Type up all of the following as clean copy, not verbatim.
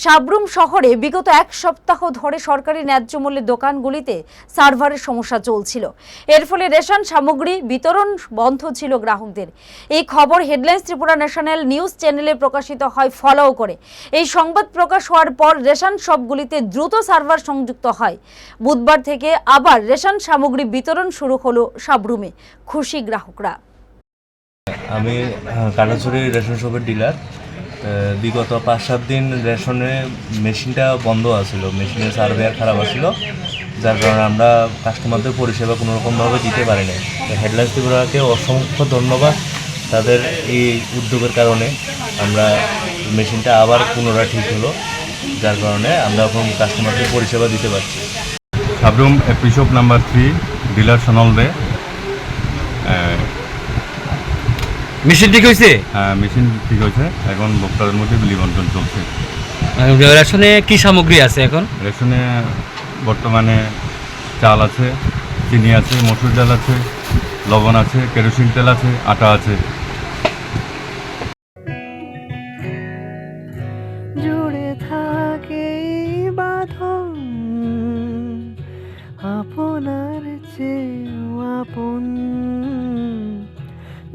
সাবরুম শহরে বিগত এক সপ্তাহ ধরে সরকারি ন্যায্য মূল্যের দোকানগুলিতে সার্ভারের সমস্যা চলছিল। এর ফলে রেশন সামগ্রী বিতরণ বন্ধ ছিল গ্রাহকদের। এই খবর হেডলাইন্স ত্রিপুরা ন্যাশনাল নিউজ চ্যানেলে প্রকাশিত হয় ফলো করে। এই সংবাদ প্রকাশ হওয়ার পর রেশন শপগুলিতে দ্রুত সার্ভার সংযুক্ত হয়। বুধবার থেকে আবার রেশন সামগ্রী বিতরণ শুরু হলো সাবরুমে। খুশি গ্রাহকরা। আমি কাটাছড়ি রেশন শপের ডিলার। বিগত 5-7 দিন রেশনে মেশিনটা বন্ধ আছিল, মেশিনের সার্ভেয়ার খারাপ আছিল, যার কারণে আমরা কাস্টমারদের পরিষেবা কোনোরকমভাবে দিতে পারি না। হেডলাইন্স ত্রিপুরাকে অসংখ্য ধন্যবাদ, তাদের এই উদ্যোগের কারণে আমরা মেশিনটা আবার পুনরায় ঠিক হলো, যার কারণে আমরা এখন কাস্টমারদের পরিষেবা দিতে পারছি। Sabroom AP shop number 3 dealer সনলদে। মেশিন ঠিক হয়েছে? হ্যাঁ, মেশিন ঠিক হয়েছে, এখন ভোক্তাদের মধ্যে বিলি বন্টন চলছে। রেশনে কি সামগ্রী আছে এখন? রেশনে বর্তমানে চাল আছে, চিনি আছে, মসুর ডাল আছে, লবণ আছে, কেরোসিন তেল আছে, আটা আছে। জুড়ে থাকে বাঁধন আপনার চেয়েও আপন,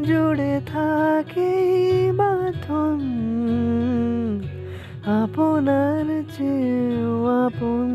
জুড়ে থাকে বাঁধন আপনার চেয়েও আপন।